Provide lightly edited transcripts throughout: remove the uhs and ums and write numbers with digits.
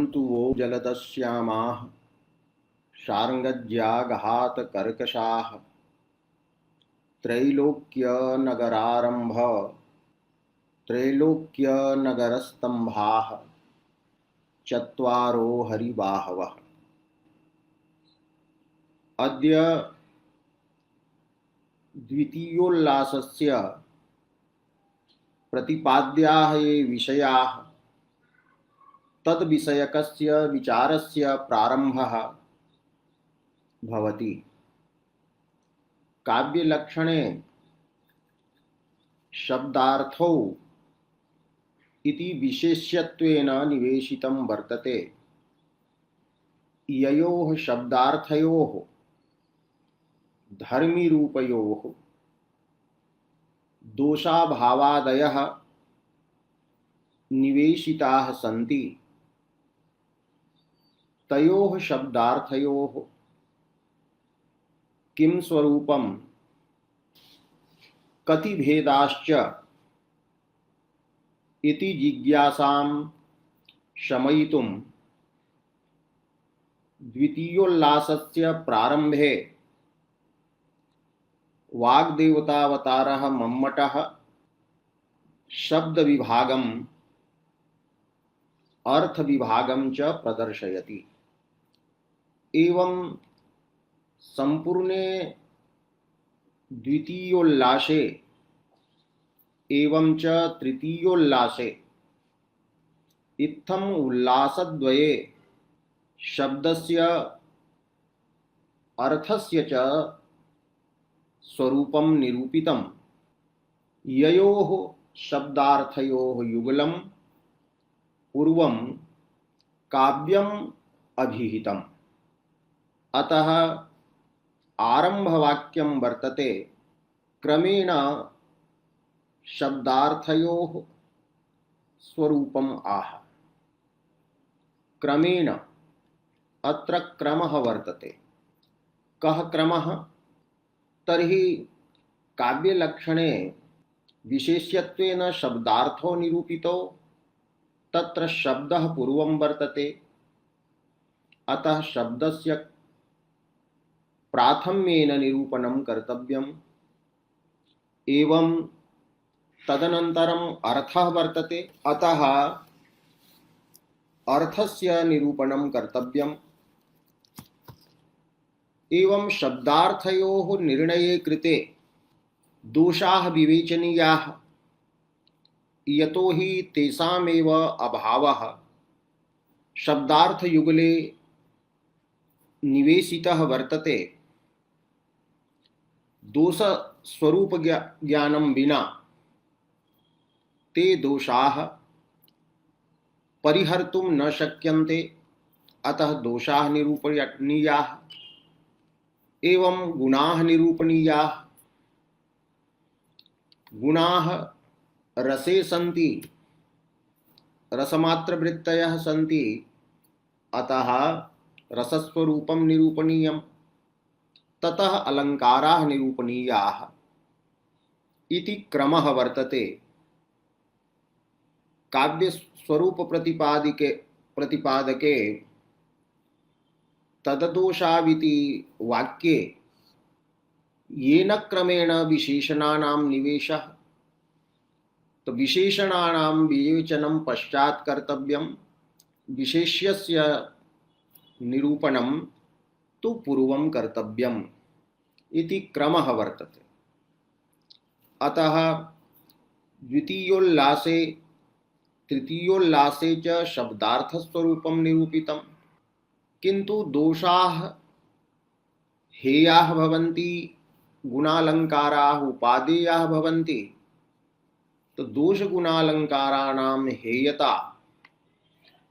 सन्तु वो जलदश्यामाः शार्ङ्गज्याघातकर्कशाः त्रैलोक्यनगरारम्भ त्रैलोक्यनगरस्तम्भाः चत्वारो हरिबाहवः। अद्य द्वितीयोल्लासस्य प्रतिपाद्याः ये विषयाः तद्विषयकस्य विचारस्य प्रारम्भः भवति। काव्यलक्षणे शब्दार्थौ इति विशेष्यत्वेन निवेशितं वर्तते। ययोः शब्दार्थयोः धर्मीरूपयोः दोषाभावादयः निवेशिताः सन्ति, तयोः शब्दार्थयोः किं स्वरूपं कति भेदाश्च इति जिज्ञासां शमयितुं द्वितीयोल्लासस्य प्रारम्भे वाग्देवतावतारः मम्मटः शब्दविभागम् अर्थविभागं च प्रदर्शयति। एवं संपूर्णे द्वितीयोल्लासे एवं च तृतीयोल्लासे इत्थम् उल्लासद्वये शब्दस्य अर्थस्य च स्वरूपं निरूपितं। ययोः शब्दार्थयोः युगलं पूर्वं काव्यम् अभिहितम्। अतः आरंभवाक्यं वर्तते क्रमेण शब्दार्थयोः स्वरूपम् आह। क्रमेण अत्र क्रमः वर्तते। कः क्रमः? तर्हि काव्यलक्षणे विशेष्यत्वेन शब्दार्थो निरूपितो, तत्र शब्दः पूर्वं वर्तते। अतः शब्दस्य प्राथम्येन निरूपणं कर्तव्यम्। एवं तदनन्तरम् अर्थः वर्तते, अतः अर्थस्य निरूपणं कर्तव्यम्। एवं शब्दार्थयोः निर्णये कृते दोषाः विवेचनीयाः, यतो हि तेषामेव अभावः शब्दार्थयुगले निवेशितः वर्तते। दोष स्वरूप ज्ञानं विना ते दोषाः परिहर्तुं न शक्यन्ते। अतः दोषाः निरूपणीयाः एवं गुणाः निरूपणीयाः। गुणाः रसे सन्ति, रसमात्रवृत्तयः सन्ति, अतः रसस्वरूपं निरूपणीयम्। ततः अलङ्काराः निरूपणीयाः इति क्रमः वर्तते। काव्यस्वरूप प्रतिपादके तददोषाविति वाक्ये येन क्रमेण विशेषणानां निवेशः, तो विशेषणानां विवेचनं पश्चात् कर्तव्यं, विशेष्यस्य निरूपणं तु पूर्वं कर्तव्यम् इति क्रमः वर्तते। अतः द्वितीयोल्लासे तृतीयोल्लासे च शब्दार्थस्वरूपं निरूपितं, किन्तु दोषाः हेयाः भवन्ति, गुणालङ्काराः उपादेयाः भवन्ति। तो दोषगुणालङ्काराणां हेयता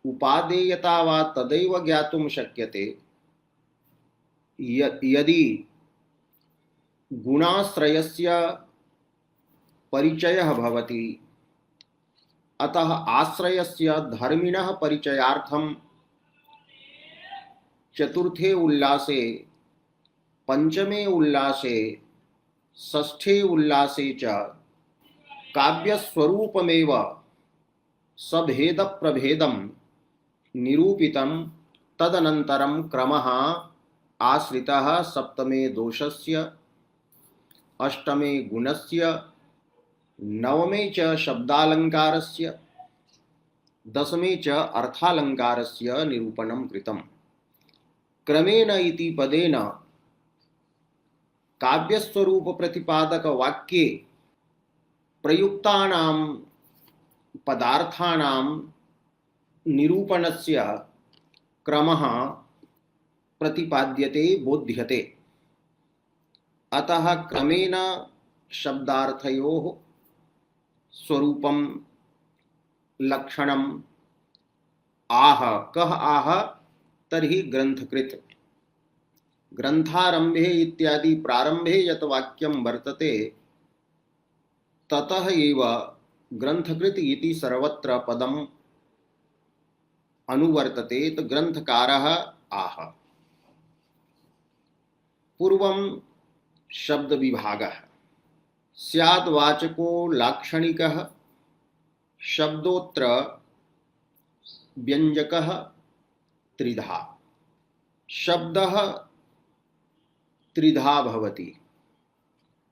उपादेयता वा तदैव ज्ञातुं शक्यते यदि गुणाश्रयस्य परिचयः भवति। अतः आश्रयस्य धर्मिणः परिचयार्थं चतुर्थे उल्लासे, पंचमे उल्लासे, षष्ठे उल्लासे च काव्यस्वरूपमेव सभेद प्रभेदं निरूपितं तदनन्तरं क्रमः आश्रितः सप्तमे दोषस्य, अष्टमे गुणस्य, नवमे च शब्दालङ्कारस्य, दशमे च अर्थालङ्कारस्य निरूपणं कृतम्। क्रमेण इति पदेन काव्यस्वरूप प्रतिपादक वाक्ये प्रयुक्तानां पदार्थानां निरूपणस्य क्रमः प्रतिपाद्यते बोध्यते। अतः क्रमेण शब्दार्थयोः स्वरूपं लक्षणम् आह। कः आह? तर्हि ग्रंथकृत। ग्रंथारंभे इत्यादि प्रारंभे यत् वाक्यं वर्तते ततः एव ग्रंथकृत इति सर्वत्र पदम् अनुवर्तते। तो ग्रंथकारः आह। पूर्वं शब्द विभागः। स्यात् वाचको लाक्षणिकः, शब्दोत्र व्यंजकः त्रिधा। शब्दः त्रिधा भवति,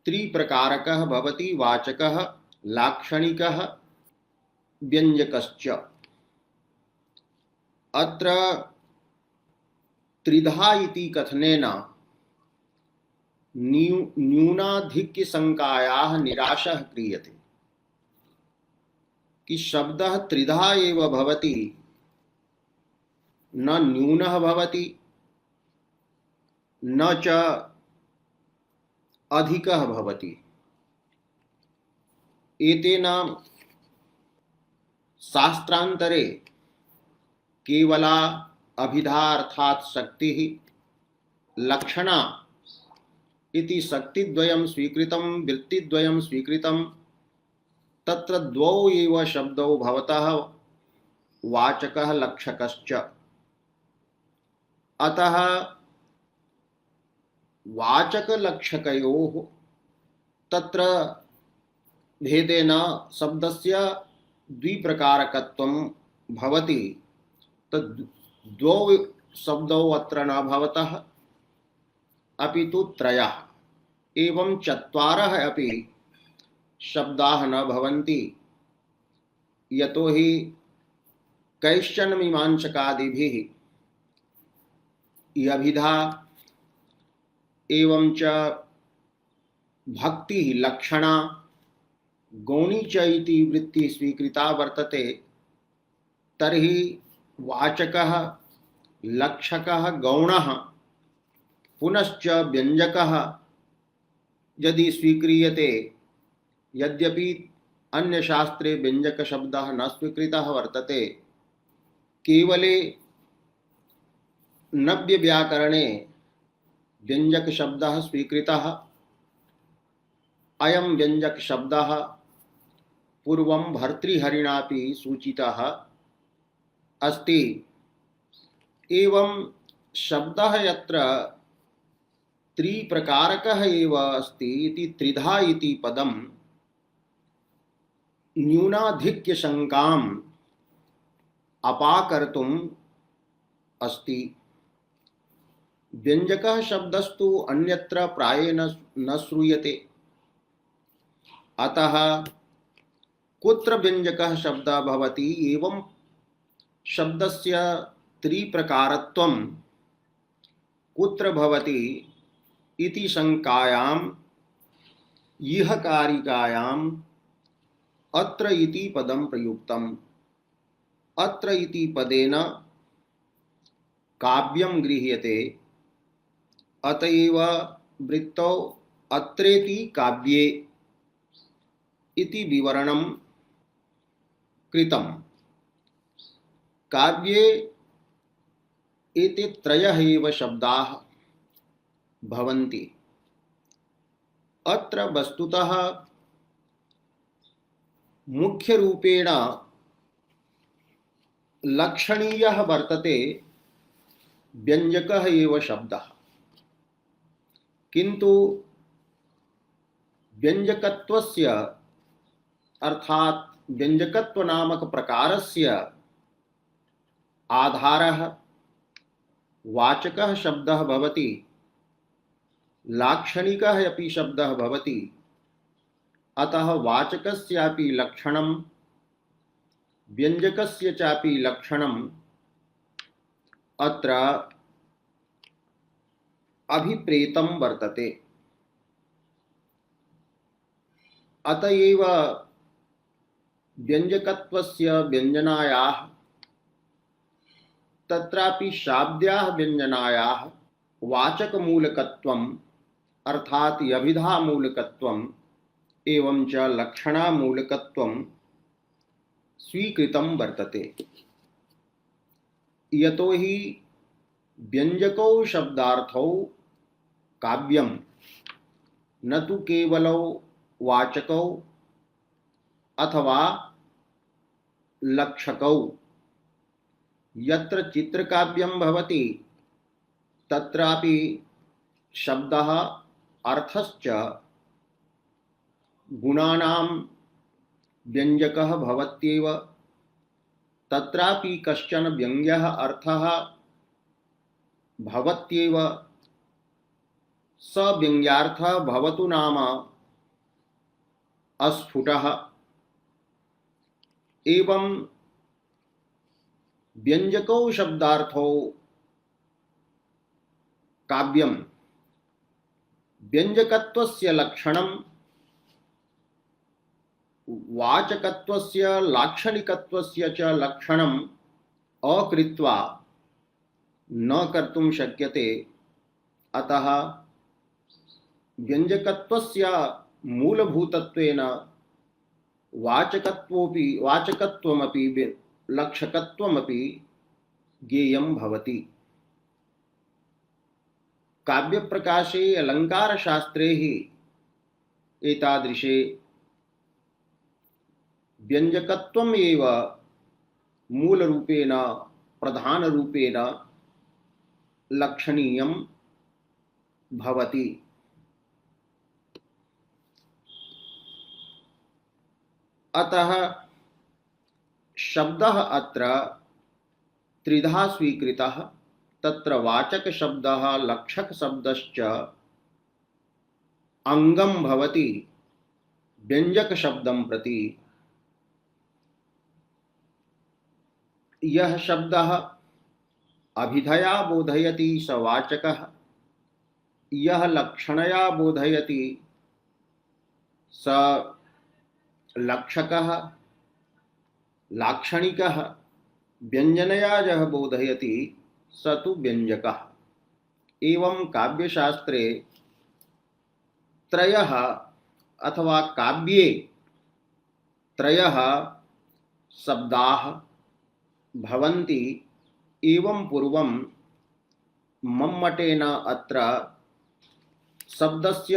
त्रिप्रकारकः भवति, वाचकः, लाक्षणिकः, व्यंजकश्च। अत्र त्रिधा इति कथनेन न्यूनाधिक्यशङ्कायाः निराशः क्रियते कि शब्दः त्रिधा एव भवति, न न्यूनः भवति न च अधिकः भवति। एतेन शास्त्रान्तरे केवला अभिधा अर्थात् शक्तिः, लक्षणा इति शक्तिद्वयं स्वीकृतं, वृत्तिद्वयं स्वीकृतं। तत्र द्वौ एव शब्दौ भवतः वाचकः लक्षकश्च। अतः वाचकलक्षकयोः तत्र भेदेन शब्दस्य द्विप्रकारकत्वं भवति। द्वौ शब्दौ अत्र न भवतः अपितु त्रयः, एवं चत्वारः अपि शब्दाः न भवन्ति। यतोहि कैश्चन मीमांसकादिभिः अभिधा एवं च भक्ति लक्षणा गौणी च इति वृत्ति स्वीकृता वर्तते। तर्हि वाचकः लक्षकः गौणः पुनश्च व्यंजकः यदि स्वीक्रियते, यद्यपि अन्य शास्त्रे व्यंजक शब्दः न स्वीकृतः वर्तते, केवले नव्य व्याकरणे व्यंजक शब्दः स्वीकृतः। अयं व्यंजक शब्दः पूर्वं भर्तृहरिणापि सूचितः अस्ति। एवं शब्दः यत्र त्रिप्रकारकः एव अस्ति इति त्रिधा इति पदं न्यूनाधिक्यशङ्काम् अपाकर्तुम् अस्ति। व्यंजकः शब्दस्तु अन्यत्र प्रायेण न श्रूयते। अतः कुत्र व्यंजकः शब्दः भवति एवं शब्दस्य त्रिप्रकारत्वं कुत्र भवति इति शङ्कायाम् इह कारिकायाम् अत्र इति पदं प्रयुक्तम्। अत्र इति पदेन काव्यं गृह्यते। अतएव वृत्तौ अत्रेति काव्ये इति विवरणं कृतम्। काव्ये एते त्रयः एव शब्दाः भवन्ति। अत्र वस्तुतः मुख्यरूपेण लक्षणीयः वर्तते व्यंजकः एव शब्दः, किन्तु व्यंजकत्वस्य अर्थात व्यंजकत्व नामक प्रकारस्य आधारः वाचकः शब्दः भवति, लाक्षणिकः अपि शब्दः भवति। अतः वाचकस्यापि लक्षणं व्यञ्जकस्य चापि लक्षणम् अत्र अभिप्रेतं वर्तते। अतएव व्यञ्जकत्वस्य व्यञ्जनायाः तत्रापि शाब्द्याः व्यञ्जनायाः वाचकमूलकत्वम् अर्थात् अभिधामूलकत्वम् एवं च लक्षणामूलकत्वं स्वीकृतं वर्तते। यतो हि व्यञ्जकौ शब्दार्थौ काव्यं न तु केवलौ वाचकौ अथवा लक्षकौ। यत्र चित्रकाव्यं भवति तत्रापि शब्दः अर्थश्च गुणानां व्यञ्जकः भवत्येव। तत्रापि कश्चन व्यङ्ग्यः अर्थः भवत्येव। स व्यङ्ग्यार्थः भवतु नाम अस्फुटः। एवं व्यञ्जकौ शब्दार्थौ काव्यं व्यञ्जकत्वस्य लक्षणं वाचकत्वस्य लाक्षणिकत्वस्य च लक्षणम् अकृत्वा न कर्तुं शक्यते। अतः व्यञ्जकत्वस्य मूलभूतत्वेन वाचकत्वमपि लक्षकत्वमपि ज्ञेयं भवति। काव्यप्रकाशे अलङ्कारशास्त्रे हि एतादृशे व्यञ्जकत्वम् एव मूलरूपेण प्रधानरूपेण लक्षणीयं भवति। अतः शब्दः अत्र त्रिधा स्वीकृतः। तत्र वाचकशब्दः लक्षकशब्दश्च अङ्गं भवति व्यञ्जकशब्दं प्रति। यः शब्दः अभिधया बोधयति स वाचकः, यः लक्षणया बोधयति स लक्षकः, लाक्षणिकः व्यञ्जनया यः बोधयति स तु व्यञ्जकः। एवं काव्यशास्त्रे त्रयः अथवा काव्ये त्रयः शब्दाः भवन्ति। एवं पूर्वं मम्मटेन अत्र शब्दस्य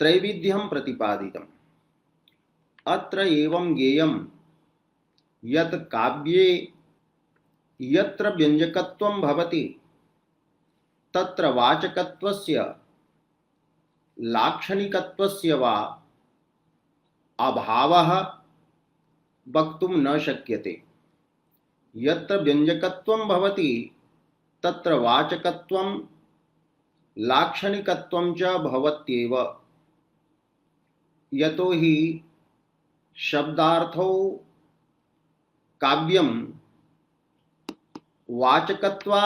त्रैविध्यं प्रतिपादितम्। अत्र एवं ज्ञेयं यत् काव्ये यत्र व्यञ्जकत्वं भवति तत्र वाचकत्वस्य लाक्षणिकत्वस्य वा अभावः वक्तुं न शक्यते। यत्र व्यञ्जकत्वं भवति तत्र वाचकत्वं लाक्षणिकत्वं च भवत्येव। यतो हि शब्दार्थौ काव्यं वाचकत्वाश्रयमेव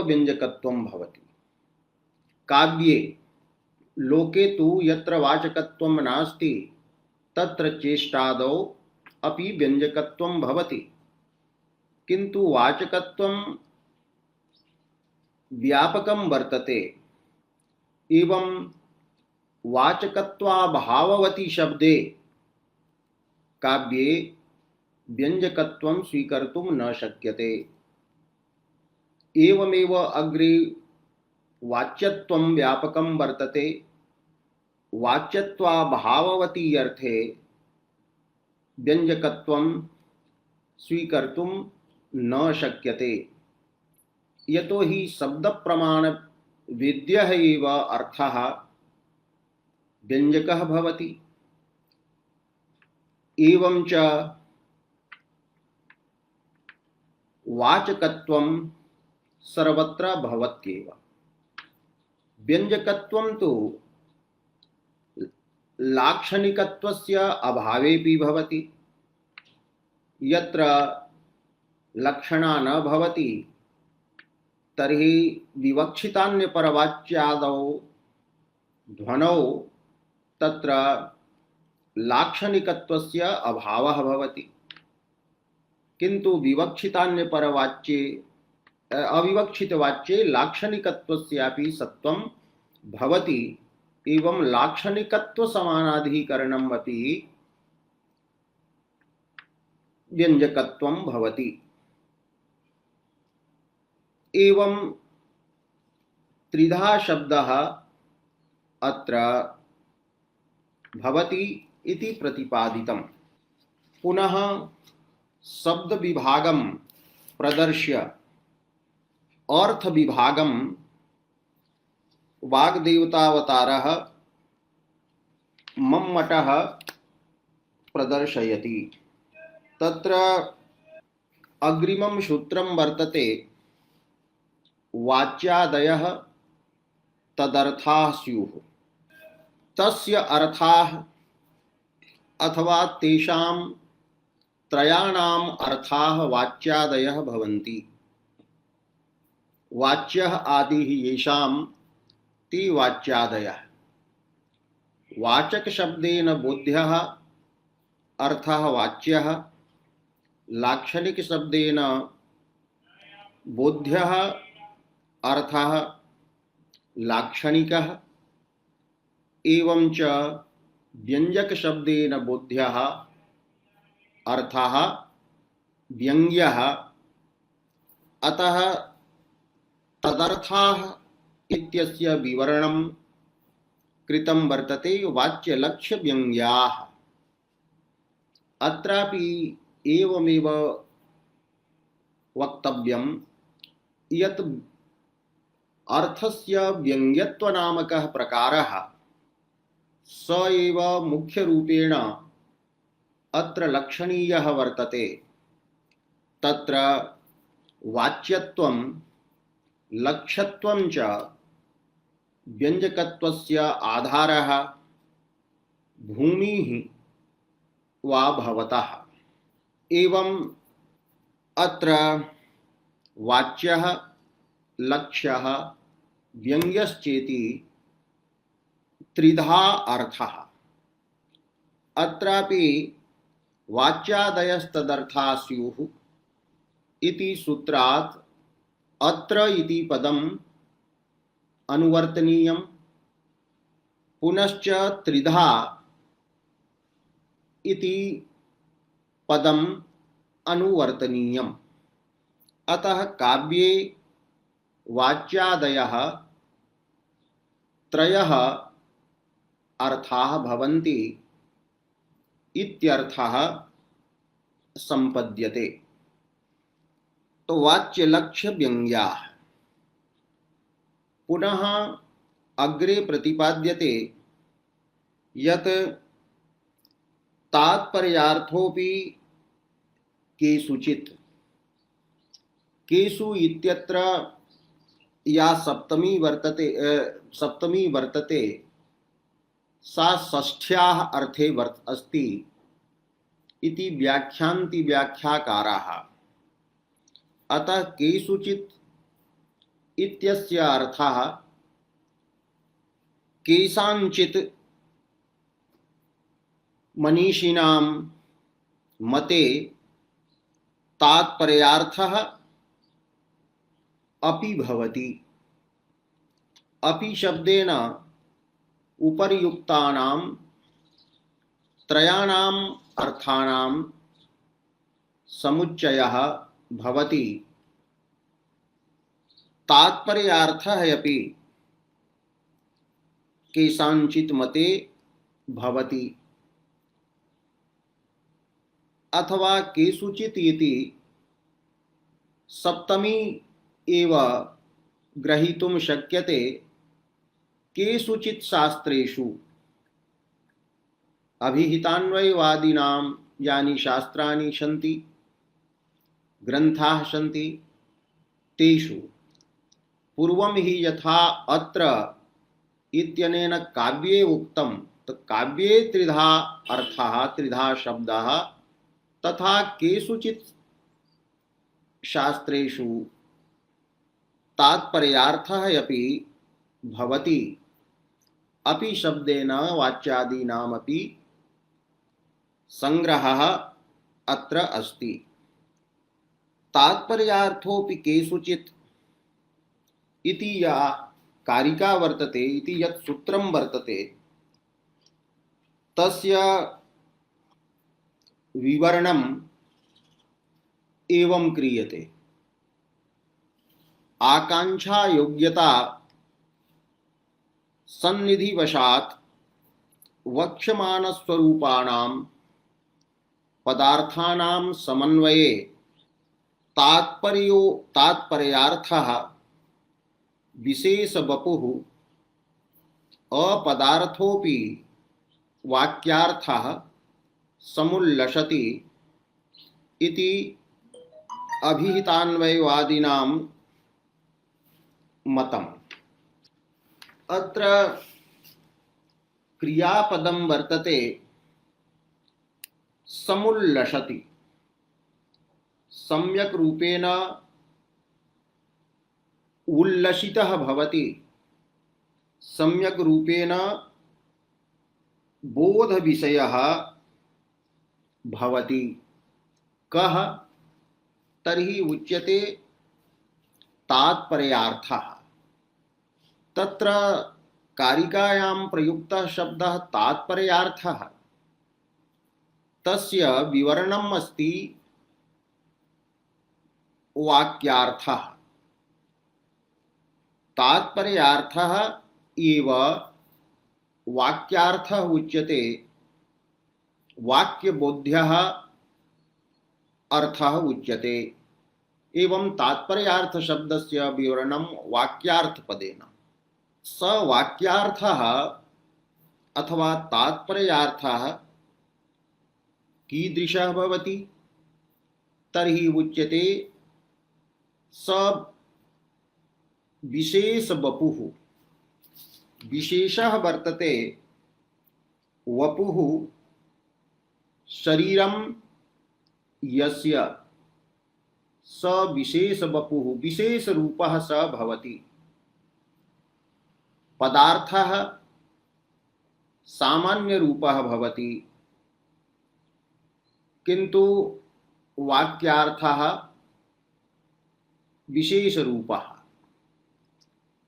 व्यञ्जकत्वं भवति। काव्ये लोके तु यत्र वाचकत्वं नास्ति तत्र चेष्टादौ अपि व्यञ्जकत्वं भवति, किन्तु वाचकत्वं व्यापकं वर्तते। एवं वाचकत्वाभाववति शब्दे काव्ये व्यञ्जकत्वं स्वीकर्तुं न शक्यते। एवमेव अग्रे वाच्यत्वं व्यापकं वर्तते। वाच्यत्वाभाववति अर्थे व्यञ्जकत्वं स्वीकर्तुं न शक्यते। यतो हि शब्दप्रमाण वेद्यः एव अर्थः व्यञ्जकः भवति। एवं च वाचकत्वं सर्वत्र भवत्येव। व्यंजकत्वं तु लाक्षणिकत्वस्य अभावेपि भवति। यत्र लक्षणा न भवति तर्हि विवक्षितान्यपरवाच्यादौ ध्वनौ तत्र लाक्षणिकत्वस्य अभावः भवति। किन्तु विवक्षितान्यपरवाच्ये अविवक्षितवाच्ये लाक्षणिकत्वस्यापि सत्वं भवति। एवं लाक्षणिकत्वसमानाधिकरणम् अपि व्यंजकत्वं भवति। एवं त्रिधा शब्दः अत्र भवति इति प्रतिपादितम्। पुनः शब्दविभागं प्रदर्श्य अर्थविभागं वाग्देवतावतारः मम्मटः प्रदर्शयति। तत्र अग्रिमं सूत्रं वर्तते वाच्यादयः तदर्थाः स्युः। तस्य अर्थाः अथवा तेषां त्रयाणाम् अर्थाः वाच्यादयः भवन्ति। वाच्यः आदिः येषां ते वाच्यादयः। वाचक शब्देन बोध्यः अर्थः वाच्यः, लाक्षणिक शब्देन बोध्यः अर्थः लाक्षणिकः, एवं च व्यंजक शब्देन बोध्यः अर्थः व्यंग्यः। अतः तदर्थाः इत्यस्य विवरणं कृतं वर्तते वाच्यलक्ष्य व्यंग्याः। अत्रापि एवमेव वक्तव्यं यत् अर्थस्य व्यंग्यत्वनामकः प्रकारः स एव मुख्यरूपेण अत्र लक्षणीयः वर्तते। तत्र वाच्यत्वं लक्ष्यत्वं च व्यंजकत्वस्य आधारः भूमिः वा भवतः। एवं अत्र वाच्यः लक्ष्यः व्यंग्यश्चेति त्रिधा अर्थः। अत्रापि वाच्यादयस्तदर्थाः स्युः इति सूत्रात् अत्र इति पदम् अनुवर्तनीयं। पुनश्च त्रिधा इति पदम् अनुवर्तनीयम्। अतः काव्ये वाच्यादयः त्रयः अर्थाः भवन्ति इत्यर्थः संपद्यते। तो वाच्य लक्ष्य व्यंग्याः। पुनः अग्रे प्रतिपाद्यते यत् तात्पर्यार्थोऽपि केषुचित्। केषु इत्यत्र या सप्तमी वर्तते सा षष्ठ्याः अर्थे अस्ति इति व्याख्यान्ति व्याख्याकाराः। अतः केषुचित् इत्यस्य अर्थः केषाञ्चित् मनीषिणां मते तात्पर्यार्थः अपि भवति। अपि शब्देन उपर्युक्तानां त्रयाणाम् अर्थानां समुच्चयः भवति। तात्पर्यार्थः अपि केषाञ्चित् मते भवति। अथवा केषुचित् इति सप्तमी एव ग्रहीतुं शक्यते। केषुचित् शास्त्रेषु अभिहितान्वयवादिनां यानि शास्त्राणि सन्ति ग्रन्थाः सन्ति तेषु पूर्वं हि यथा अत्र इत्यनेन काव्ये उक्तं काव्ये त्रिधा अर्थाः त्रिधा शब्दाः तथा केषुचित् शास्त्रेषु तात्पर्यार्थः अपि भवति अपि शब्देन वाच्यादीनामपि संग्रहः अत्र अस्ति। तात्पर्यार्थोऽपि केषुचित् इति या कारिका वर्तते इति यत् सूत्रं वर्तते तस्य विवरणम् एवं क्रियते। आकांक्षा योग्यता सन्निधिवशात् वक्ष्यमाणस्वरूपाणां पदार्थानां समन्वये तात्पर्यार्थः विशेषवपुः अपदार्थोऽपि वाक्यार्थः समुल्लसति इति अभिहितान्वयवादिनां मतम्। अत्र क्रियापदं वर्तते समुल्लसति। सम्यक् रूपेण उल्लसितः भवति, सम्यक् रूपेण बोधविषयः भवति। कः तर्हि उच्यते तात्पर्यार्थः। तत्र कारिकायां प्रयुक्तः शब्दः तात्पर्यार्थः, तस्य विवरणम् अस्ति वाक्यार्थः। तात्पर्यार्थः एव वाक्यार्थः उच्यते, वाक्यबोध्यः अर्थः उच्यते। एवं तात्पर्यार्थ शब्दस्य विवरणं वाक्यार्थपदेन। स वाक्यार्थः अथवा तात्पर्यार्थः कीदृशः भवति तर्हि उच्यते स विशेषवपुः। विशेषः वर्तते वपुः शरीरं यस्य स विशेषवपुः विशेषरूपः स भवति। पदार्थः सामान्यरूपः भवति, किन्तु वाक्यार्थः विशेषरूपः।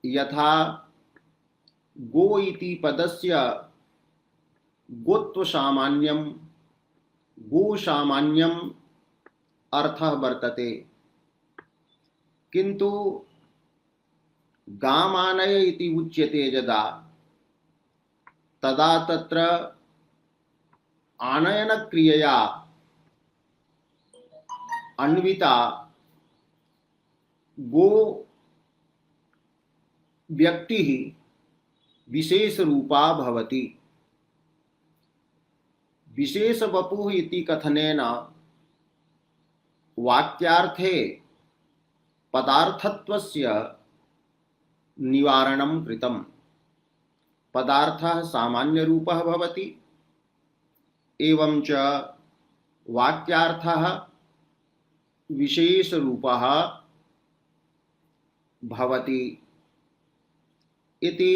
यथा गो इति पदस्य गोत्वसामान्यं गोसामान्यम् अर्थः वर्तते, किन्तु गामानय इति उच्यते यदा तदा तत्र आनयनक्रियया अन्विता गो व्यक्तिः विशेषरूपा भवति। विशेषवपुः इति कथनेन वाक्यार्थे पदार्थत्वस्य निवारणं कृतम्। पदार्थः सामान्यरूपः भवति, एवं च वाक्यार्थः विशेषरूपः भवति इति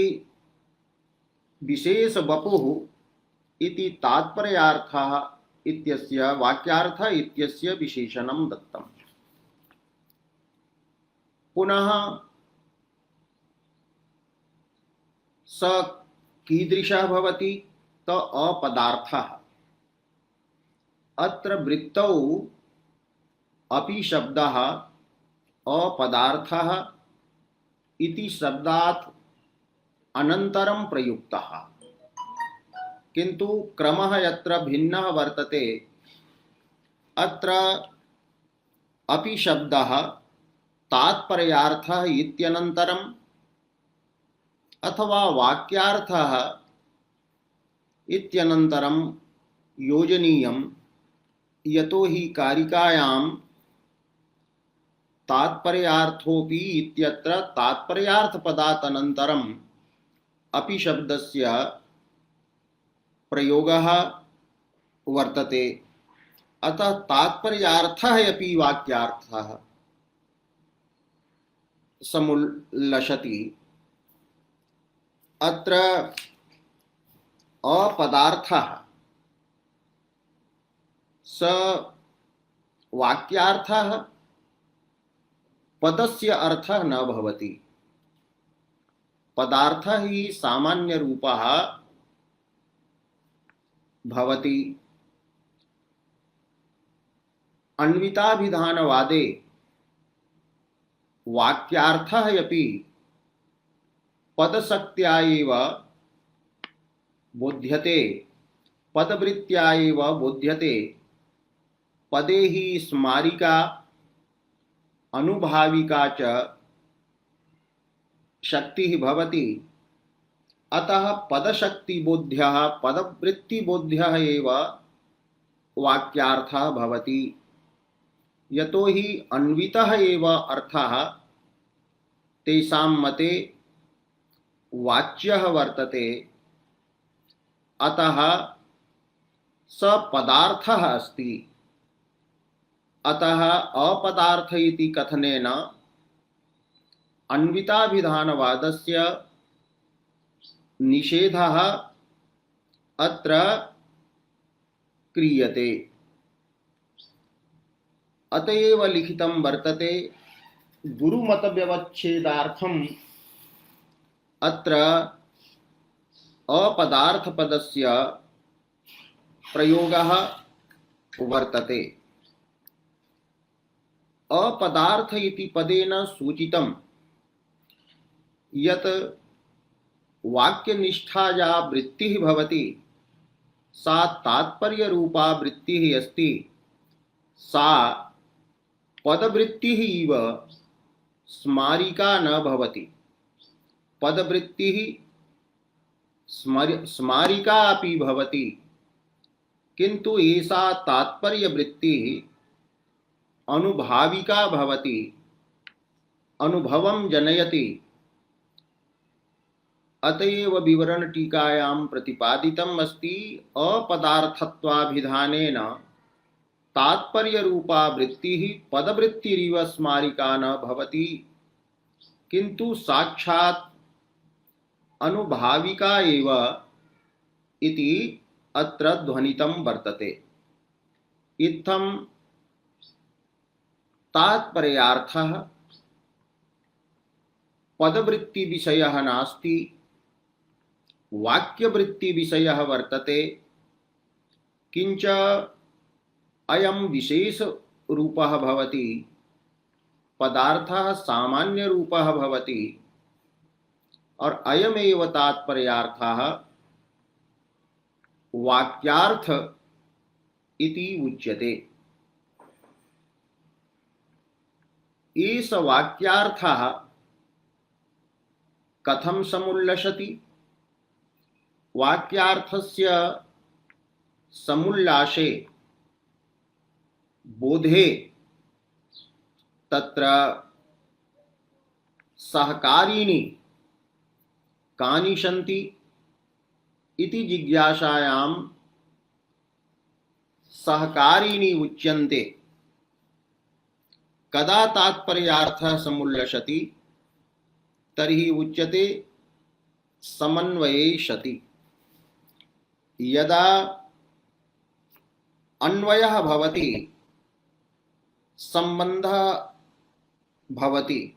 विशेषवपुः इति तात्पर्यार्थः इत्यस्य वाक्यार्थ इत्यस्य विशेषणं दत्तम्। पुनः स कीदृशः भवति त अपदार्थः। अत्र वृत्तौ अपि शब्दः अपदार्थः इति शब्दात् अनन्तरं प्रयुक्तः, किन्तु क्रमः यत्र भिन्नः वर्तते। अत्र अपि शब्दः तात्पर्यार्थः इत्यनन्तरम् अथवा वाक्यार्थः तात्पर्यार्थोऽपि इत्यत्र तात्पर्यार्थपदात् अनन्तरम् अपि शब्दस्य प्रयोगः वर्तते। अतः तात्पर्यार्थः अपि वाक्यार्थः समुल्लषति। अत्र अपदार्थः स वाक्यार्थः पदस्य अर्थः न भवति। पदार्थः हि सामान्यरूपः भवति। अन्विताभिधानवादे वाक्यार्थः अपि पदशक्त्या एव बोध्यते, पदवृत्त्या एव बोध्यते। पदे हि स्मारिका अनुभाविका च शक्तिः भवति। अतः पदशक्तिबोध्यः पदवृत्तिबोध्यः एव वाक्यार्थः भवति। यतो हि अन्वितः एव अर्थः तेषां मते वाच्यः वर्तते। अतः स पदार्थः अस्ति। अतः अपदार्थ इति कथनेन अन्विताभिधानवादस्य निषेधः अत्र क्रियते। अतएव लिखितं वर्तते गुरुमतव्यवच्छेदार्थम् अत्र अपदार्थपदस्य प्रयोगः वर्तते। अपदार्थ इति पदेन सूचितं यत् वाक्यनिष्ठा या वृत्तिः भवति सा तात्पर्यरूपा वृत्तिः अस्ति। सा पदवृत्तिः इव स्मारिका न भवति। पदवृत्तिः स्मारिका अपि भवति, किन्तु एषा तात्पर्यवृत्तिः अनुभाविका भवति, अनुभवं जनयति। अतएव विवरणटीकायां प्रतिपादितम् अस्ति अपदार्थत्वाभिधानेन तात्पर्यरूपा वृत्तिः पदवृत्तिरिव स्मारिका न भवति, किन्तु साक्षात् अनुभाविका एव इति अत्र ध्वनितं वर्तते। इत्थं तात्पर्यार्थः पदवृत्तिविषयः नास्ति, वाक्यवृत्तिविषयः वर्तते। किंच अयं विशेषरूपः भवति, पदार्थः सामान्यरूपः भवति, और अयमेव तात्पर्यार्थः वाक्यार्थ इति उच्यते। एष वाक्यार्थः कथं समुल्लषति? वाक्यार्थस्य समुल्लासे बोधे तत्र सहकारिणी कानि सन्ति इति जिज्ञासायां सहकारिणी उच्यन्ते। कदा तात्पर्यार्थः समुल्लषति? तर्हि उच्यते समन्वये सति। यदा अन्वयः भवति, संबंधः भवति,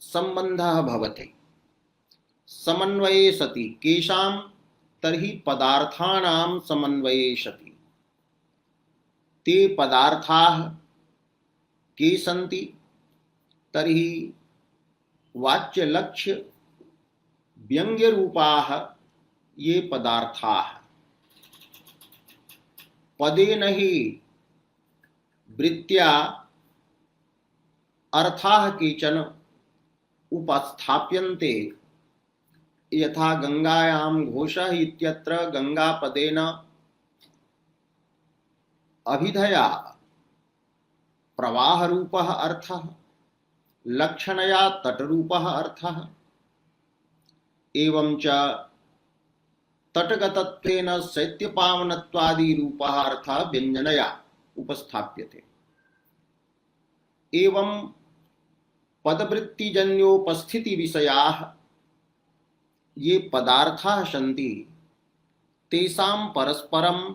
संबंधः भवति। समन्वये सति केषां? तर्हि पदार्थानां समन्वये सति। ते पदार्थाः के सन्ति? तर्हि वाच्यलक्ष्य व्यङ्ग्यरूपाः ये पदार्थाः। पदेन हि वृत्त्या अर्थाः केचन उपस्थाप्यन्ते। यथा गंगायां घोषः इत्यत्र गंगापदेन अभिधया प्रवाह रूपः अर्थः, लक्षणया तटरूपः अर्थः, एवं च तटगतत्वेन शैत्यपावनत्वादि रूपः अर्थः व्यञ्जनया उपस्थाप्यते। एवं पदवृत्तिजन्योपस्थिति विषयाः ये पदार्थाः सन्ति तेषां परस्परम्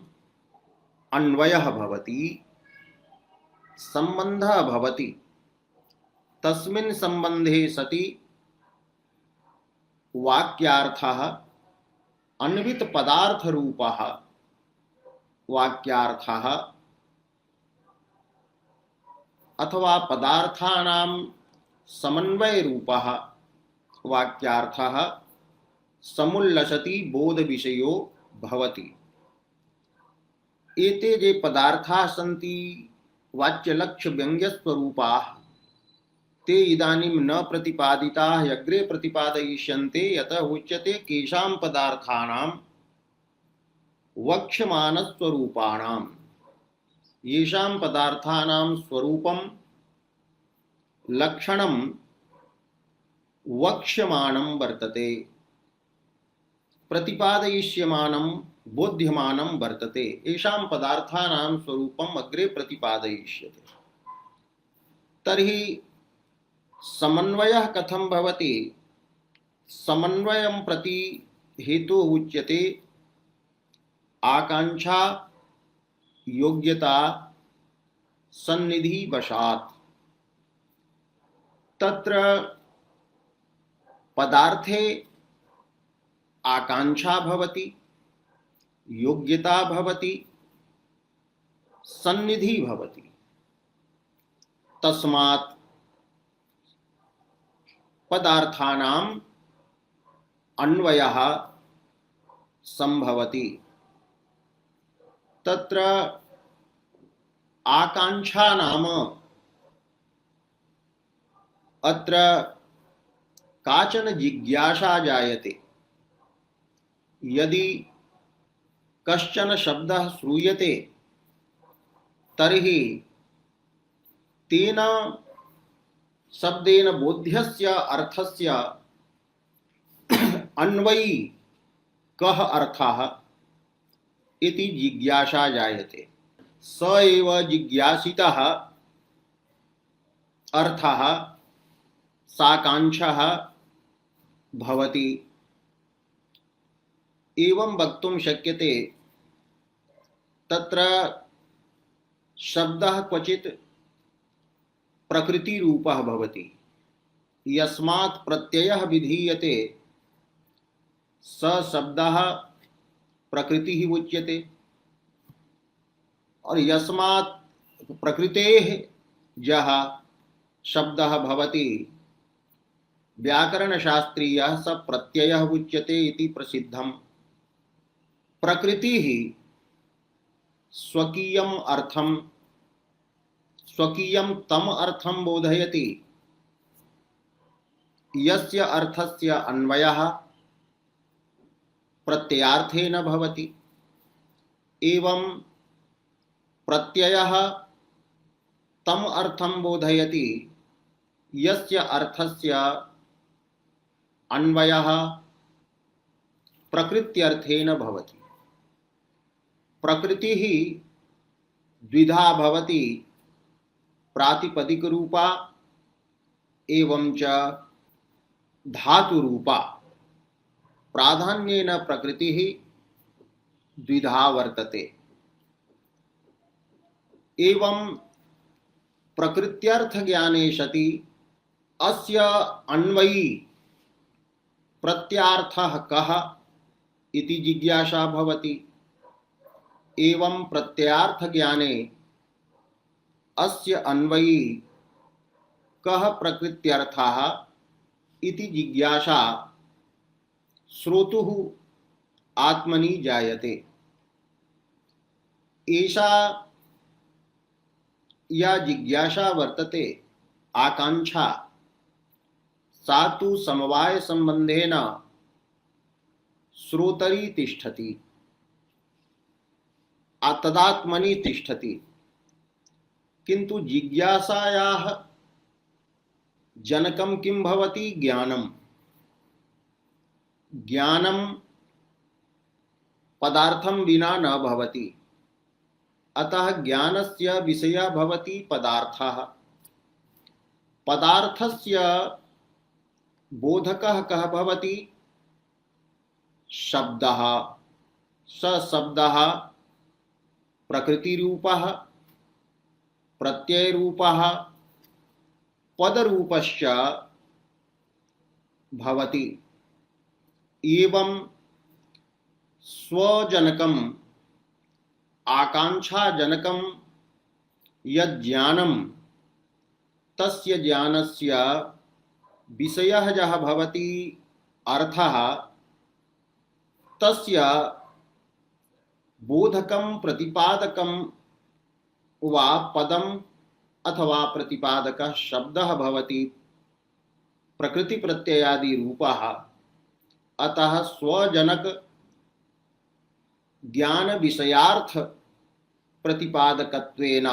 अन्वयः भवति, सम्बन्धः भवति। तस्मिन् सम्बन्धे सति वाक्यार्थः अन्वित पदार्थ रूपः वाक्यार्थः अथवा पदार्थानां समन्वय रूपः वाक्यार्थः समुल्लसति बोध विषयो भवति। एते जे पदार्थाः सन्ति वाच्यलक्ष्य व्यङ्ग्यस्वरूपाः ते इदानीं न प्रतिपादिताः, अग्रे प्रतिपादयिष्यन्ते। यतः उच्यते केषां पदार्थानां वक्ष्यमाणस्वरूपाणां, येषां पदार्थानां स्वरूपं लक्षणं वक्ष्यमाणं वर्तते, प्रतिपादयिष्यमानं बोध्यमानं वर्तते। येषां पदार्थानां स्वरूपम् अग्रे प्रतिपादयिष्यते। तर्हि समन्वयः कथं भवति? समन्वयं प्रति हेतु उच्यते आकांक्षा योग्यता सन्निधि वशात्। तत्र पदार्थे आकांक्षा भवति, योग्यता भवति, सन्निधि भवति। तस्मात् पदार्थानां अन्वयः संभवति। तत्र आकांक्षा नाम अत्र काचन जिज्ञासा जायते। यदि कश्चन शब्दः श्रूयते तर्हि तेन शब्देन बोध्यस्य अर्थस्य अन्वयी कः अर्थः इति जिज्ञासा जायते। स एव जिज्ञासितः अर्थः साकांक्षः भवति। एवं वक्तुं शक्यते तत्र शब्दः क्वचित् प्रकृतिरूपः भवति। यस्मात् प्रत्ययः विधीयते स शब्दः प्रकृतिः उच्यते। और यस्मात् प्रकृतेः यः शब्दः भवति व्याकरणशास्त्रीयः स प्रत्ययः उच्यते इति प्रसिद्धम्। प्रकृतिः स्वकीयम् अर्थं स्वकीयं तम अर्थं बोधयति यस्य अर्थस्य अन्वयः प्रत्ययार्थेन भवति। एवं प्रत्ययः तम अर्थं बोधयति यस्य अर्थस्य अन्वयः प्रकृत्यर्थेन भवति। प्रकृतिः द्विधा भवति, प्रातिपदिक रूपा एवं च धातु रूपा। प्राधान्येन प्रकृतिः द्विधा वर्तते। एवं प्रकृत्यर्थ ज्ञाने सति अस्य अन्वयी प्रत्यार्थः कः इति जिज्ञासा भवति। एवं प्रत्यार्थ ज्ञाने अस्य अन्वयी कः प्रकृत्यर्थः इति जिज्ञासा श्रोतुः आत्मनि जायते। एषा या जिज्ञासा वर्तते आकांक्षा, सा तु समवाय संबंधेन श्रोतरि तिष्ठति, तदात्मनि तिष्ठति। किंतु जिज्ञासायाः जनकं किं भवति? ज्ञानम्। ज्ञानं पदार्थं विना न भवति, अतः ज्ञानस्य विषयः भवति पदार्थः। पदार्थस्य बोधकः कः भवति? शब्दः। स शब्दः प्रकृतिरूपः, प्रत्ययरूपः, पदरूपश्च भवति। एवं स्वजनकम् आकांक्षाजनकं यज्ज्ञानं तस्य ज्ञानस्य विषयः यः भवति अर्थः, तस्य बोधकं प्रतिपादकं वा पदम् अथवा प्रतिपादकः शब्दः भवति प्रकृति प्रत्ययादि रूपः। अतः स्वजनक ज्ञान विषयार्थ प्रतिपादकत्वेन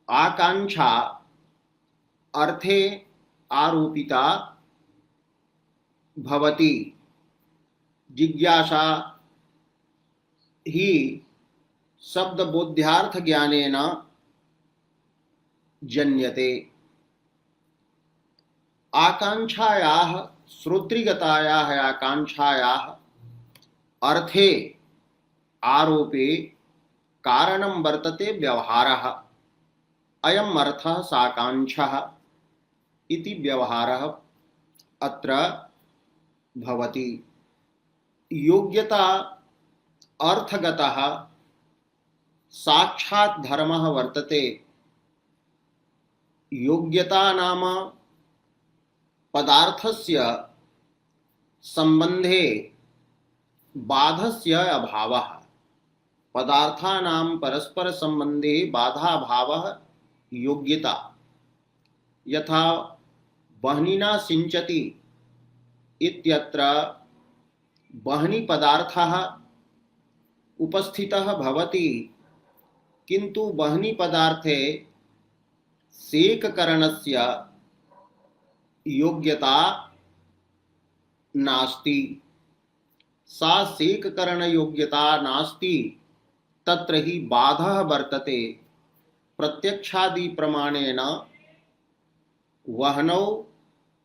आकांक्षा अर्थे आरोपिता भवति। जिज्ञासा ही शब्दबोध्यार्थ ज्ञानेन जन्यते। आकांक्षायाः श्रोत्रिगतायाः आकांक्षायाः अर्थे आरोपे कारणं वर्तते व्यवहारः। अयम् अर्थः साकांक्षः इति व्यवहारः अत्र भवति। योग्यता अर्थगतः साक्षात् धर्मः वर्तते। योग्यता नाम पदार्थस्य संबंधे बाधस्य अभावः। पदार्थानां परस्पर संबंधे बाधाभावः योग्यता। यथा वह्निना सिंचति इत्यत्र वह्नि पदार्थः उपस्थितः भवति, किंतु वह्नि पदार्थे सेककरणस्य योग्यता नास्ति। सा सेककरण योग्यता नास्ति, तत्र हि बाधः वर्तते। प्रत्यक्षादि प्रमाणेन वह्नौ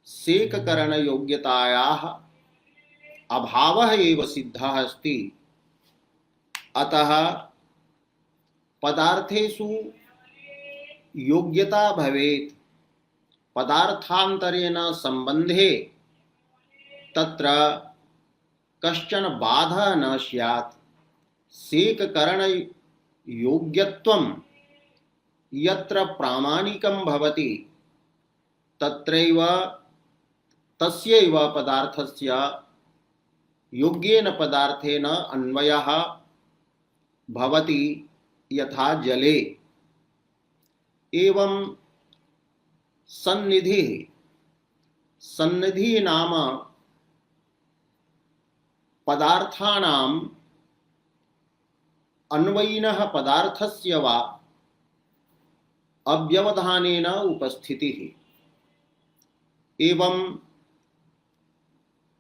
सेककरण योग्यतायाः अभावः एव सिद्धः अस्ति। अतः पदार्थेषु योग्यता भवेत्। पदार्थान्तरेण संबंधे तत्र कश्चन बाधः न स्यात्। सेककरण योग्यत्वं यत्र प्रामाणिकं भवति तत्रैव तस्यैव पदार्थस्य योग्येन पदार्थेन अन्वयः भवति, यथा जले। एवं सन्निधिः। सन्निधिः नाम पदार्थानाम् अन्वयिनः पदार्थस्य वा अव्यवधानेन उपस्थितिः। एवं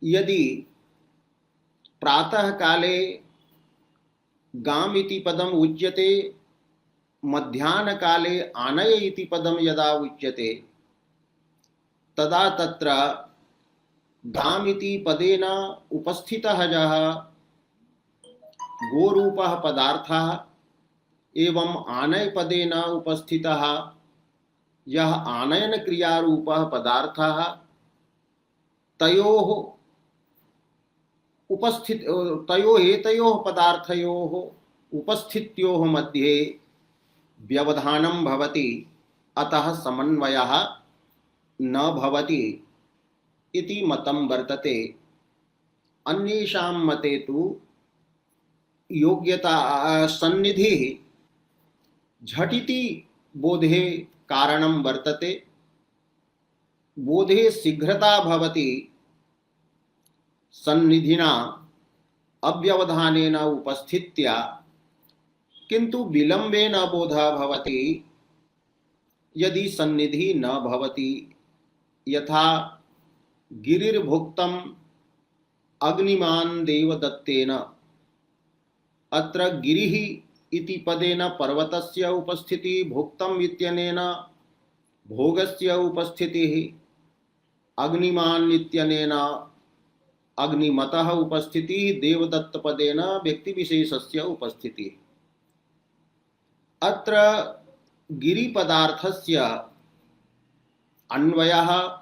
यदि प्रातः काले गाम इति पदम उच्यते, मध्याह्न काले आनय इति पदम यदा उच्यते, तदा तत्र गाम इति पदेन उपस्थितः यः गोरूपः पदार्थः एवं आनय पदेन उपस्थितः यः आनयन क्रियारूपः पदार्थः, तयोः एतयोः पदार्थयोः उपस्थित्योः मध्ये व्यवधानं भवति। अतः समन्वयः न भवति इति मतं वर्तते। अन्येषां मते तु योग्यता सन्निधिः झटिति बोधे कारणं वर्तते। बोधे शीघ्रता भवति सन्निधिना अव्यवधानेन उपस्थित्या, किंतु विलंबेन बोधः भवति यदि सन्निधि न भवति, यथा गिरिर्भुक्तम् अग्निमान् देवदत्तेन। अत्र गिरिः इति पदेन पर्वतस्य उपस्थितिः, भुक्तम् इत्यनेन भोगस्य उपस्थितिः, अग्निमान् इत्यनेन अग्निमतः उपस्थितिः, देवदत्तपदेन व्यक्तिविशेषस्य उपस्थितिः। अत्र गिरिपदार्थस्य अन्वयः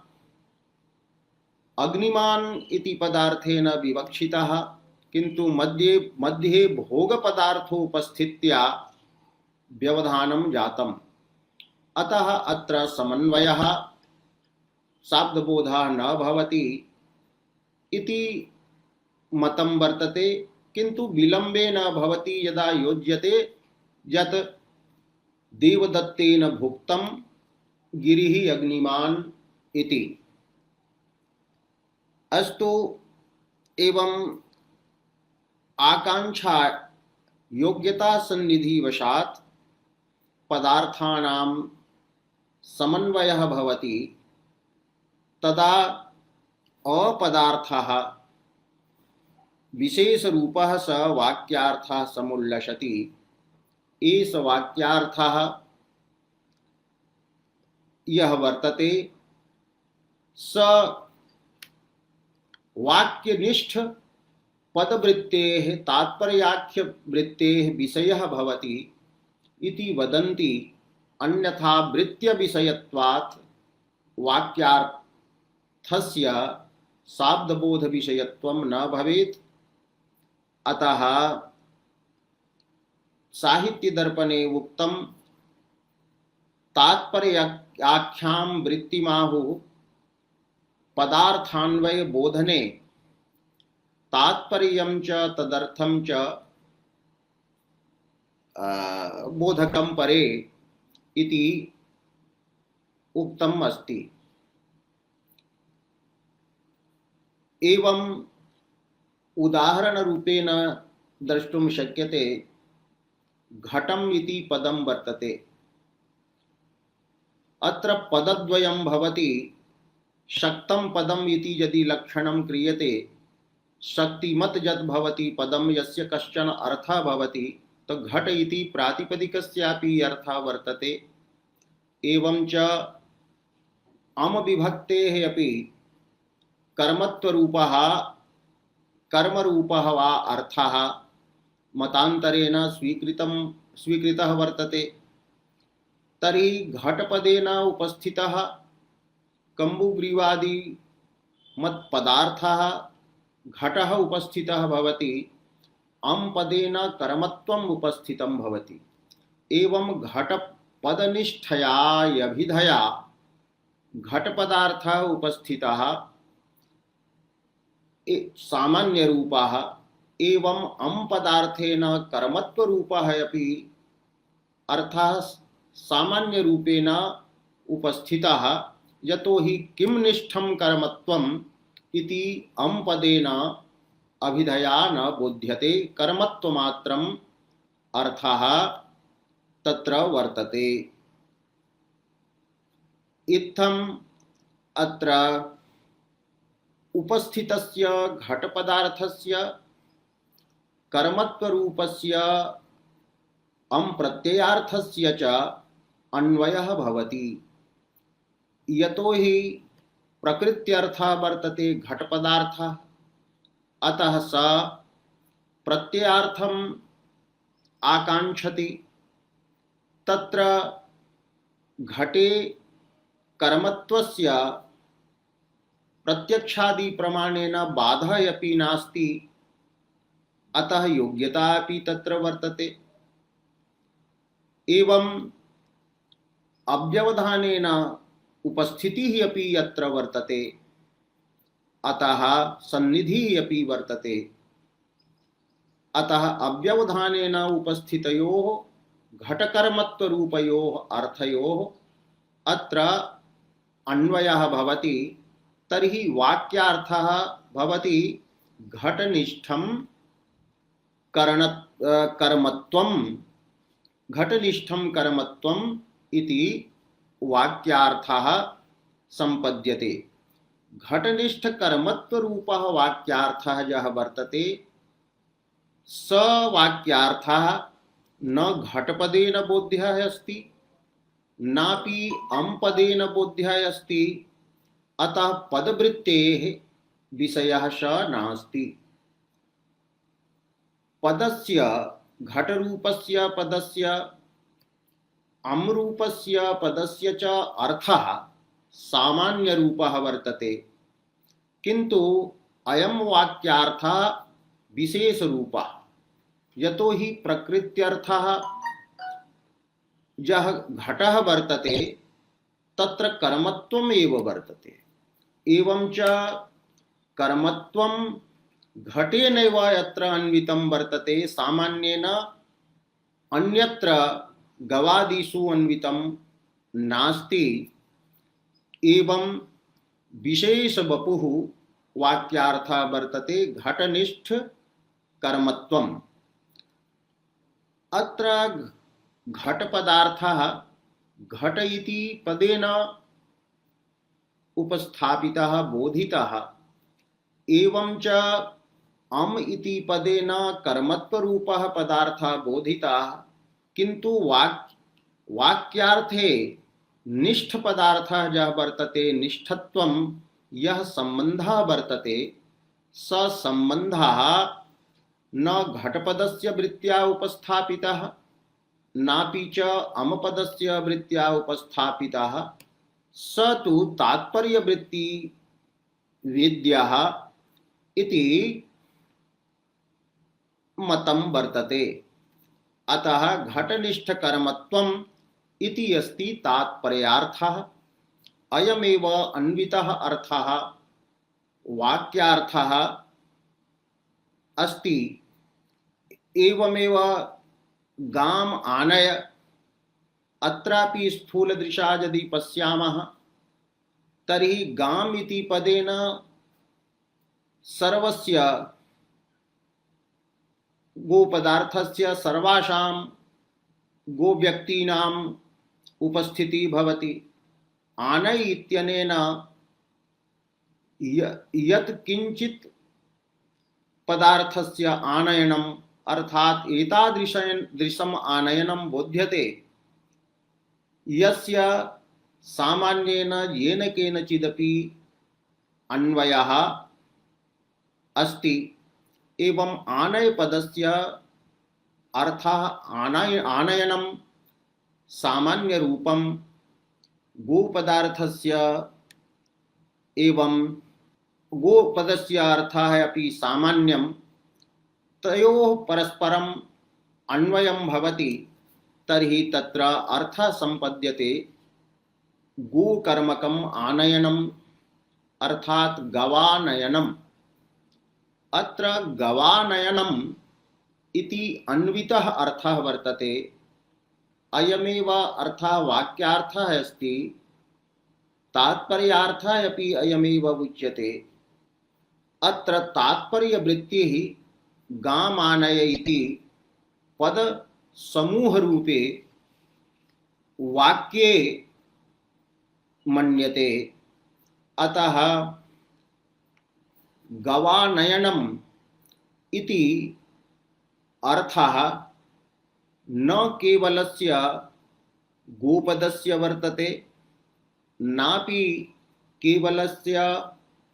अग्निमान् इति पदार्थेन विवक्षितः, किन्तु मध्ये मध्ये भोगपदार्थोपस्थित्या व्यवधानं जातम्। अतः अत्र समन्वयः शाब्दबोधः न भवति इति मतं वर्तते, किन्तु विलम्बे न भवति यदा योज्यते यत् देवदत्तेन भुक्तं गिरिः अग्निमान् इति। अस्तु, एवं आकांक्षा योग्यता सन्निधि वशात् पदार्थानां समन्वयः भवति, तदा अपदार्थः विशेषरूपः स वाक्यार्थः समुल्लसति। एष वाक्यार्थः यः वर्तते स वाक्यनिष्ठ पदवृत्तेः तात्पर्याख्य वृत्तेः विषयः भवति इति वदन्ति। अन्यथा वृत्य विषयत्वात् वाक्यार्थस्य शाब्दबोध विषयत्वं न भवेत्। अतः साहित्य दर्पणे उक्तं तात्पर्याख्यां वृत्तिमाहुः पदार्थान्वय बोधने तात्पर्यं च तदर्थं च बोधकं परे इति उक्तम् अस्ति। एवं उदाहरणरूपेण द्रष्टुं शक्यते। घटम् इति पदं वर्तते। अत्र पदद्वयं भवति। शक्तं पदम् इति यदि लक्षणं क्रियते, शक्तिमत् यद् भवति पदं यस्य कश्चन अर्थः भवति, तो घट इति प्रातिपदिकस्यापि अर्थः वर्तते। एवं च अम विभक्तेः अपि कर्मत्वरूपः कर्मरूपः वा अर्थः मतान्तरेण स्वीकृतः वर्तते। तर्हि घटपदेन उपस्थितः कम्बुग्रीवादि मत्पदार्थः घटः उपस्थितः भवति। अं पदेन कर्मत्वम् उपस्थितं भवति। एवं घटपदनिष्ठया यभिधया घटपदार्थः उपस्थितः सामान्यरूपः, एवं अं पदार्थेन कर्मत्वरूपः अपि अर्थः सामान्यरूपेण उपस्थितः। यतो हि किं निष्ठं कर्मत्वम् इति अं पदेन अभिधया न बोध्यते, कर्मत्वमात्रम् अर्थः तत्र वर्तते। इत्थम् अत्र उपस्थितस्य घटपदार्थस्य कर्मत्वरूपस्य अं प्रत्ययार्थस्य च अन्वयः भवति। यतो हि प्रकृत्यर्थः वर्तते घटपदार्थः, अतः स प्रत्ययार्थम् आकांक्षति। तत्र घटे कर्मत्वस्य प्रत्यक्षादि प्रमाणेन बाधः अपि नास्ति, अतः योग्यता अपि तत्र वर्तते। एवं अव्यवधानेन उपस्थितिः अपि यत्र वर्तते, अतः सन्निधिः अपि वर्तते। अतः अव्यवधानेन उपस्थितयोः घटकर्मत्वरूपयोः अर्थयोः अत्र अन्वयः भवति। तर्हि वाक्यार्थः भवति घटनिष्ठं कर्मत्वं, घटनिष्ठं कर्मत्वम् इति वाक्यार्थः संपद्यते। घटनिष्ठ कर्मत्व रूपः वाक्यार्थः यः वर्तते स वाक्यार्थः न घटपदेन बोध्यः अस्ति नापि अम्पदेन बोध्यः अस्ति, अतः पदवृत्तेः विषयः स नास्ति। पदस्य घटरूपस्य पदस्य अमरूपस्य पदस्य च अर्थः सामान्यरूपः वर्तते, किन्तु अयं वाक्यार्थः विशेषरूपः, यतो हि प्रकृत्यर्थः यः घटः वर्तते तत्र कर्मत्वम् एव वर्तते। एवं च कर्मत्वं घटेनैव यत्र अन्वितं वर्तते, सामान्येन अन्यत्र गवादिषु अन्वितं नास्ति। एवं विशेषवपुः वाक्यार्थः वर्तते घटनिष्ठ कर्मत्वम्। अत्र घटपदार्थः घट इति पदेन उपस्थापितः बोधितः, एवं च अम इति पदेन कर्मत्वरूपः पदार्थः बोधितः, किन्तु वाक्यार्थे निष्ठ पदार्थः यः वर्तते, निष्ठत्वं यः सम्बन्धः वर्तते, स सम्बन्धः न घटपदस्य वृत्त्या उपस्थापितः नापि च अमपदस्य वृत्त्या उपस्थापितः, स तु तात्पर्यवृत्ति वेद्यः इति मतं वर्तते। अतः घटनिष्ठ कर्मत्वम् इति अस्ति तात्पर्यार्थः। अयमेव अन्वितः अर्थः वाक्यार्थः अस्ति। एवमेव गाम आनय, अत्रापि स्थूलदृशा यदि पश्यामः तर्हि गाम इति पदेन सर्वस्य गोपदार्थस्य सर्वासां गोव्यक्तीनाम् उपस्थितिः भवति। आनय इत्यनेन यत् किंचित् पदार्थस्य आनयनम् अर्थात एतादृशम् आनयनं बोध्यते यस्य सामान्येन येन केनचिदपि अन्वयः अस्ति। एवं आनय पदस्य अर्थः आनयनं सामान्य रूपं गोपदार्थस्य एवं गोपदस्य अर्थः अपि सामान्यं, तयोः परस्परम् अन्वयं भवति तर्हि तत्र अर्थः संपद्यते गोकर्मकम् आनयनम् अर्थात गवानयनम्। अत्र गवानयनम् इति अन्वितः अर्थः वर्तते। अयमेव अर्थः वाक्यार्थः अस्ति, तात्पर्यार्थः अपि अयमेव उच्यते। अत्र तात्पर्यवृत्तिः गामानय इति पद समूह रूपे वाक्ये मन्यते। अतः गवानयनम् इति अर्थः न केवलस्य गोपदस्य वर्तते नापि केवलस्य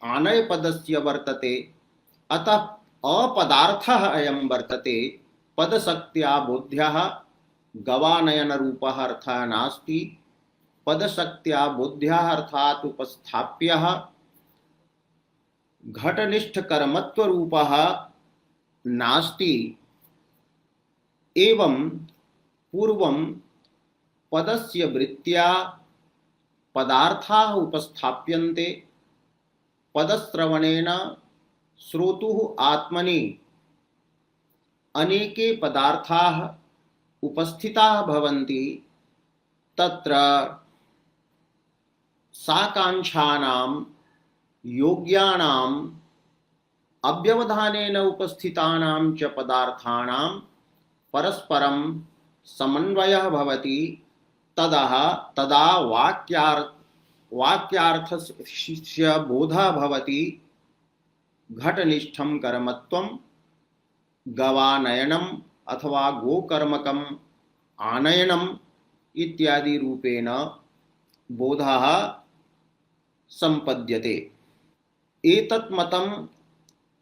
आनयपदस्य वर्तते। अतः अपदार्थः अयं वर्तते। पदशक्त्या बोध्यः गवानयन रूपः अर्थः नास्ति। पदशक्त्या बोध्यः अर्थात् उपस्थाप्यः घटनिष्ठ कर्मत्व रूपः नास्ति। एवं पूर्वं पदस्य वृत्त्या पदार्थाः उपस्थाप्यन्ते। पदश्रवणेन श्रोतुः आत्मनि अनेके पदार्थाः उपस्थिताः भवन्ति। तत्र साकांक्षानां योग्यानाम् अव्यवधानेन उपस्थितानां च पदार्थानां परस्परं समन्वयः भवति। तदः तदा वाक्यार्थस्य बोधः भवति घटनिष्ठं कर्मत्वं गवानयनम अथवा गोकर्मकम आनयनम इत्यादि रूपेण बोधः संपद्यते। एतत् मतम्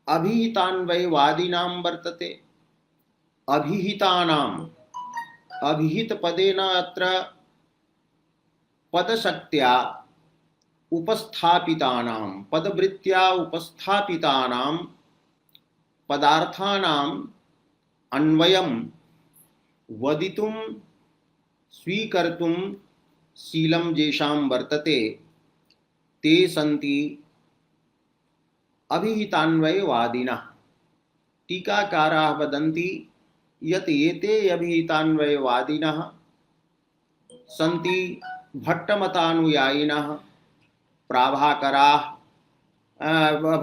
अभिहितान्वयवादिनां वर्तते। अभिहितानाम् अभिहित पदेन अत्र पदशक्त्या उपस्थापितानां पदवृत्त्या उपस्थापितानां पदार्थानाम् अन्वयं वदितुं स्वीकर्तुं शीलं येषां वर्तते ते सन्ति अभिहितान्वयवादिनः। टीकाकाराः वदन्ति यत् एते अभिहितान्वयवादिनः सन्ति भट्टमतानुयायिनः प्राभाकराः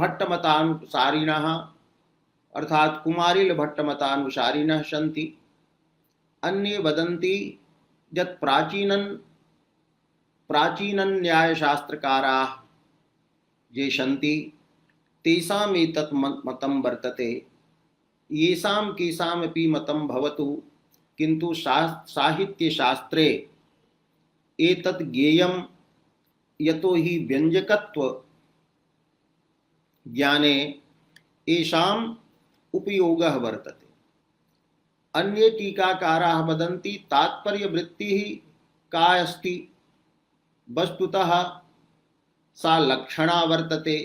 भट्टमतानुसारिणः अर्थात कुमारिल भट्टमतानुसारिणः सन्ति। अन्ये वदन्ति यत् प्राचीनन् न्यायशास्त्रकाराः ये सन्ति तेषाम् एतत् मतं वर्तते। येषां केषामपि मतं भवतु किन्तु साहित्यशास्त्रे एतत् ज्ञेयं यतो हि व्यञ्जकत्व ज्ञाने येषाम् उपयोगः वर्तते। अन्ये टीकाकाराः वदन्ति तात्पर्यवृत्तिः का अस्ति, वस्तुतः सा लक्षणा वर्तते।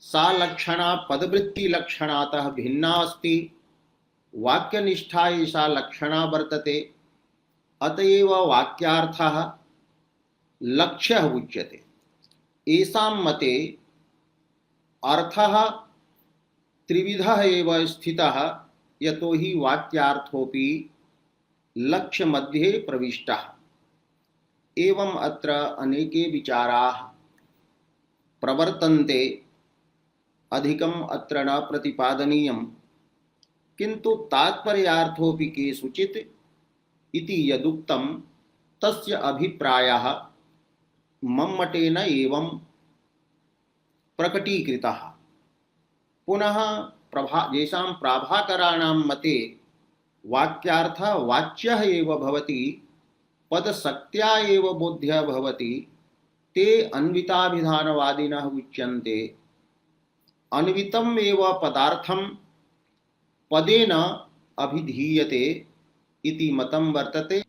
सा लक्षणा पदवृत्तिलक्षणातः भिन्ना अस्ति। वाक्यनिष्ठा एषा लक्षणा वर्तते। अतएव वाक्यार्थः लक्ष्यः उच्यते। येषां मते अर्थः त्रिविधः एव स्थितः यतो हि वाक्यार्थोऽपि लक्ष्यमध्ये प्रविष्टः। एवम् अत्र अनेके विचाराः प्रवर्तन्ते। अधिकम् अत्र न प्रतिपादनीयं, किन्तु तात्पर्यार्थोऽपि केषुचित् इति यदुक्तं तस्य अभिप्रायः मम्मटेन एवं प्रकटीकृतः। पुनः येषां प्राभाकराणां मते वाक्यार्थः वाच्यः एव भवति, पदशक्त्या एव बोध्यः भवति, ते अन्विताभिधानवादिनः उच्यन्ते। अन्वितम् एव पदार्थं पदेन अभिधीयते इति मतं वर्तते।